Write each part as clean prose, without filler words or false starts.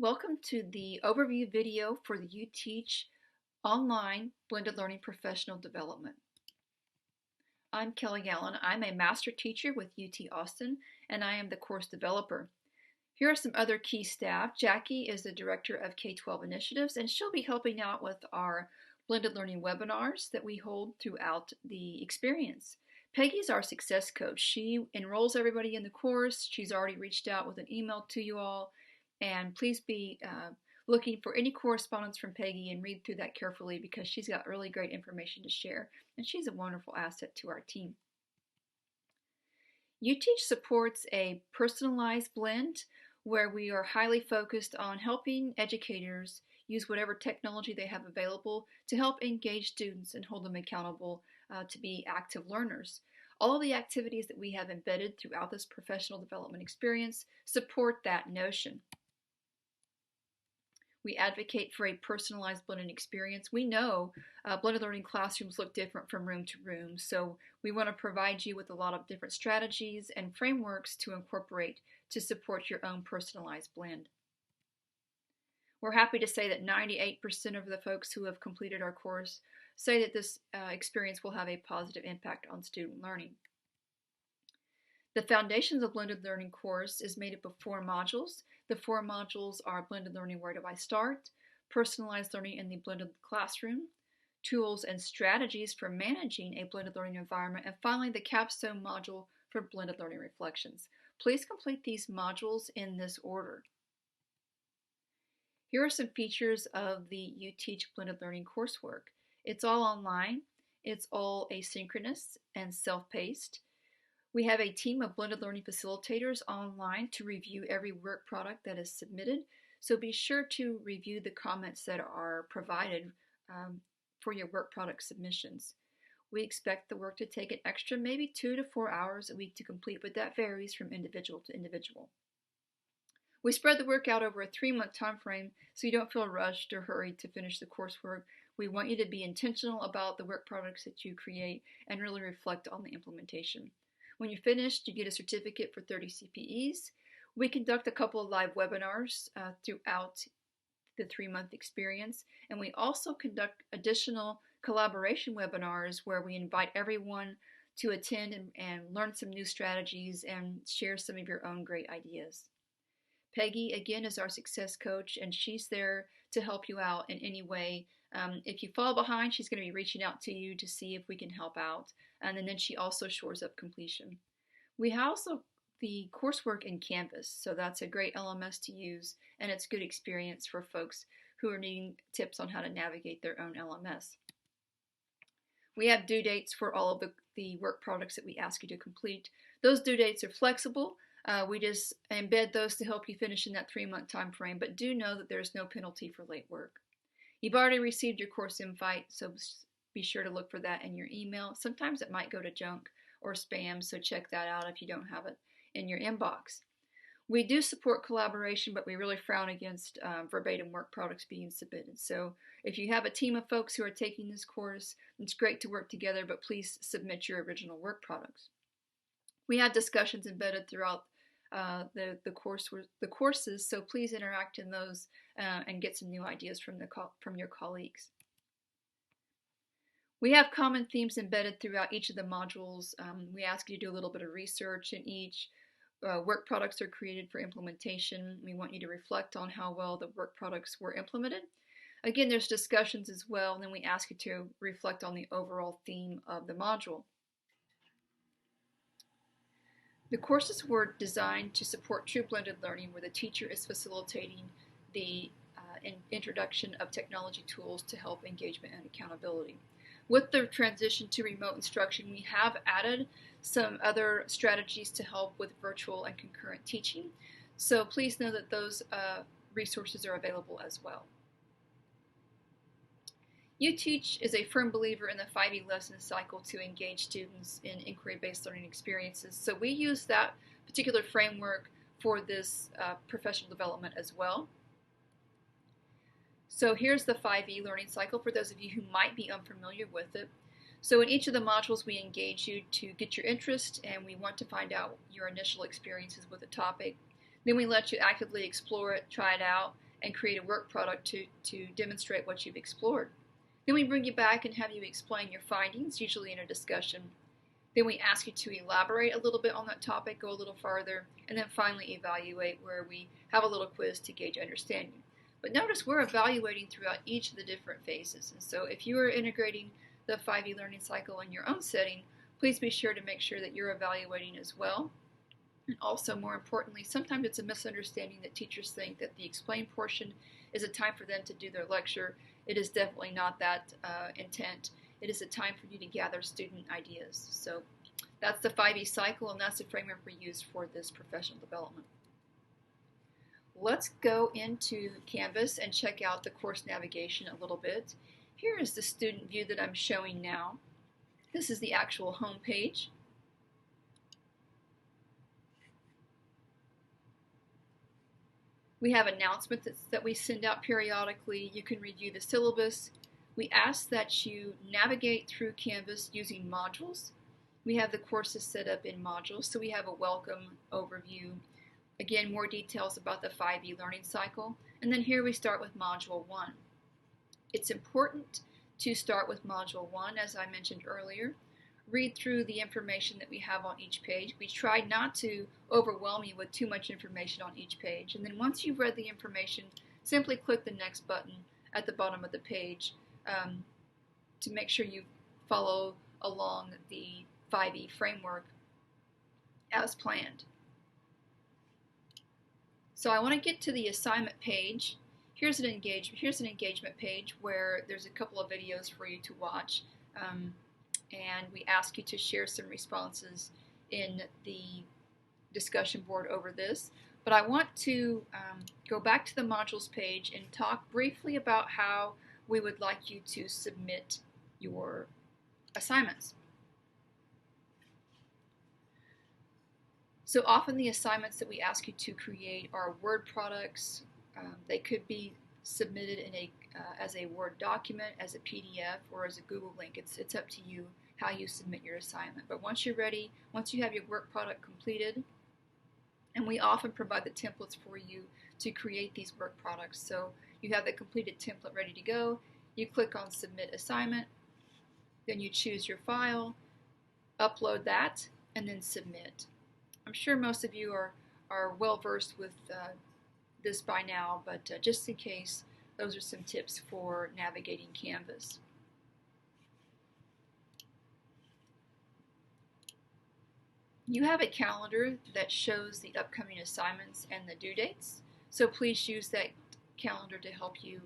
Welcome to the overview video for the UTeach online blended learning professional development. I'm Kelly Allen. I'm a master teacher with UT Austin and I am the course developer. Here are some other key staff. Jackie is the director of K-12 initiatives and she'll be helping out with our blended learning webinars that we hold throughout the experience. Peggy's our success coach. She enrolls everybody in the course. She's already reached out with an email to you all. And please be looking for any correspondence from Peggy and read through that carefully because she's got really great information to share. And she's a wonderful asset to our team. UTeach supports a personalized blend where we are highly focused on helping educators use whatever technology they have available to help engage students and hold them accountable to be active learners. All of the activities that we have embedded throughout this professional development experience support that notion. We advocate for a personalized blended experience. We know blended learning classrooms look different from room to room, so we want to provide you with a lot of different strategies and frameworks to incorporate to support your own personalized blend. We're happy to say that 98% of the folks who have completed our course say that this experience will have a positive impact on student learning. The Foundations of Blended Learning course is made up of 4 modules. The 4 modules are Blended Learning Where Do I Start, Personalized Learning in the Blended Classroom, Tools and Strategies for Managing a Blended Learning Environment, and finally the capstone module for Blended Learning Reflections. Please complete these modules in this order. Here are some features of the UTeach Blended Learning coursework. It's all online, it's all asynchronous and self-paced. We have a team of blended learning facilitators online to review every work product that is submitted, so be sure to review the comments that are provided for your work product submissions. We expect the work to take an extra maybe 2 to 4 hours a week to complete, but that varies from individual to individual. We spread the work out over a 3-month time frame so you don't feel rushed or hurried to finish the coursework. We want you to be intentional about the work products that you create and really reflect on the implementation. When you're finished, you get a certificate for 30 CPEs. We conduct a couple of live webinars throughout the 3-month experience, and we also conduct additional collaboration webinars where we invite everyone to attend and learn some new strategies and share some of your own great ideas. Peggy, again, is our success coach, and she's there to help you out in any way. If you fall behind, she's going to be reaching out to you to see if we can help out. And then she also shores up completion. We have also the coursework in Canvas, so that's a great LMS to use, and it's good experience for folks who are needing tips on how to navigate their own LMS. We have due dates for all of the work products that we ask you to complete. Those due dates are flexible. We just embed those to help you finish in that 3-month time frame, but do know that there's no penalty for late work. You've already received your course invite, so be sure to look for that in your email. Sometimes it might go to junk or spam, so check that out if you don't have it in your inbox. We do support collaboration, but we really frown against verbatim work products being submitted. So if you have a team of folks who are taking this course, it's great to work together, but please submit your original work products. We have discussions embedded throughout the courses, so please interact in those and get some new ideas from your colleagues. We have common themes embedded throughout each of the modules. We ask you to do a little bit of research in each. Work products are created for implementation. We want you to reflect on how well the work products were implemented. Again, there's discussions as well, and then we ask you to reflect on the overall theme of the module. The courses were designed to support true blended learning where the teacher is facilitating the introduction of technology tools to help engagement and accountability. With the transition to remote instruction, we have added some other strategies to help with virtual and concurrent teaching. So please know that those resources are available as well. UTeach is a firm believer in the 5E lesson cycle to engage students in inquiry-based learning experiences. So we use that particular framework for this professional development as well. So here's the 5E learning cycle for those of you who might be unfamiliar with it. So in each of the modules we engage you to get your interest and we want to find out your initial experiences with the topic. Then we let you actively explore it, try it out, and create a work product to demonstrate what you've explored. Then we bring you back and have you explain your findings, usually in a discussion. Then we ask you to elaborate a little bit on that topic, go a little farther, and then finally evaluate, where we have a little quiz to gauge understanding. But notice we're evaluating throughout each of the different phases. And so if you are integrating the 5E learning cycle in your own setting, please be sure to make sure that you're evaluating as well. And also, more importantly, sometimes it's a misunderstanding that teachers think that the explain portion is a time for them to do their lecture. It is definitely not that intent. It is a time for you to gather student ideas. So that's the 5E cycle, and that's the framework we use for this professional development. Let's go into Canvas and check out the course navigation a little bit. Here is the student view that I'm showing now. This is the actual home page. We have announcements that we send out periodically. You can review the syllabus. We ask that you navigate through Canvas using modules. We have the courses set up in modules, so we have a welcome overview. Again, more details about the 5E learning cycle. And then here we start with Module 1. It's important to start with Module 1, as I mentioned earlier. Read through the information that we have on each page. We try not to overwhelm you with too much information on each page. And then once you've read the information, simply click the next button at the bottom of the page to make sure you follow along the 5E framework as planned. So I want to get to the assignment page. Here's an engagement page where there's a couple of videos for you to watch, and we ask you to share some responses in the discussion board over this. But I want to go back to the modules page and talk briefly about how we would like you to submit your assignments. So often the assignments that we ask you to create are Word products. They could be submitted in as a Word document, as a PDF, or as a Google link. It's up to you how you submit your assignment. But once you're ready, once you have your work product completed, and we often provide the templates for you to create these work products. So you have the completed template ready to go. You click on Submit Assignment, then you choose your file, upload that, and then submit. I'm sure most of you are well versed with this by now, but just in case, those are some tips for navigating Canvas. You have a calendar that shows the upcoming assignments and the due dates, so please use that calendar to help you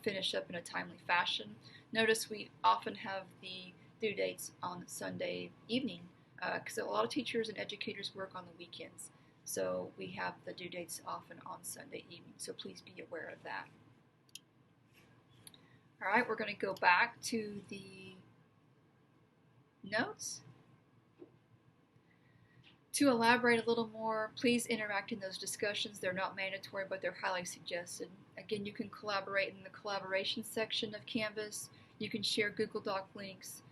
finish up in a timely fashion. Notice we often have the due dates on Sunday evening, because a lot of teachers and educators work on the weekends. So we have the due dates often on Sunday evening, so please be aware of that. All right, we're going to go back to the notes. To elaborate a little more, please interact in those discussions. They're not mandatory, but they're highly suggested. Again, you can collaborate in the collaboration section of Canvas. You can share Google Doc links,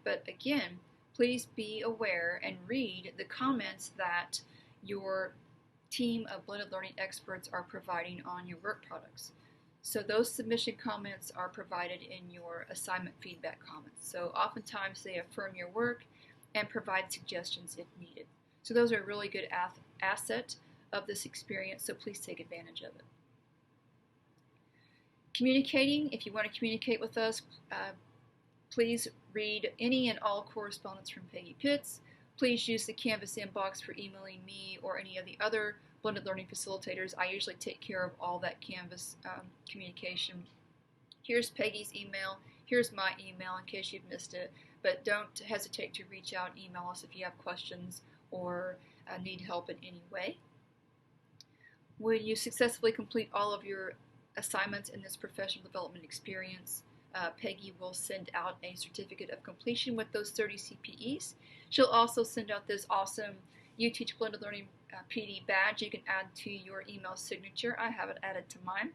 but again, please be aware and read the comments that your team of blended learning experts are providing on your work products. So those submission comments are provided in your assignment feedback comments. So oftentimes they affirm your work and provide suggestions if needed. So those are a really good asset of this experience, so please take advantage of it. Communicating, if you want to communicate with us, please read any and all correspondence from Peggy Pitts. Please use the Canvas inbox for emailing me or any of the other blended learning facilitators. I usually take care of all that Canvas communication. Here's Peggy's email. Here's my email in case you've missed it. But don't hesitate to reach out and email us if you have questions or need help in any way. When you successfully complete all of your assignments in this professional development experience, Peggy will send out a certificate of completion with those 30 CPEs. She'll also send out this awesome UTeach Blended Learning PD badge you can add to your email signature. I have it added to mine.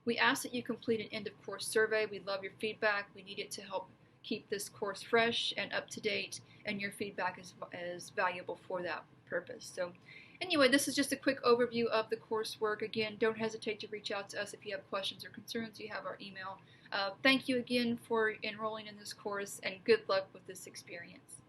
We ask that you complete an end of course survey. We love your feedback. We need it to help keep this course fresh and up to date, and your feedback is valuable for that purpose. So Anyway, this is just a quick overview of the coursework. Again, don't hesitate to reach out to us if you have questions or concerns. You have our email. Thank you again for enrolling in this course, and good luck with this experience.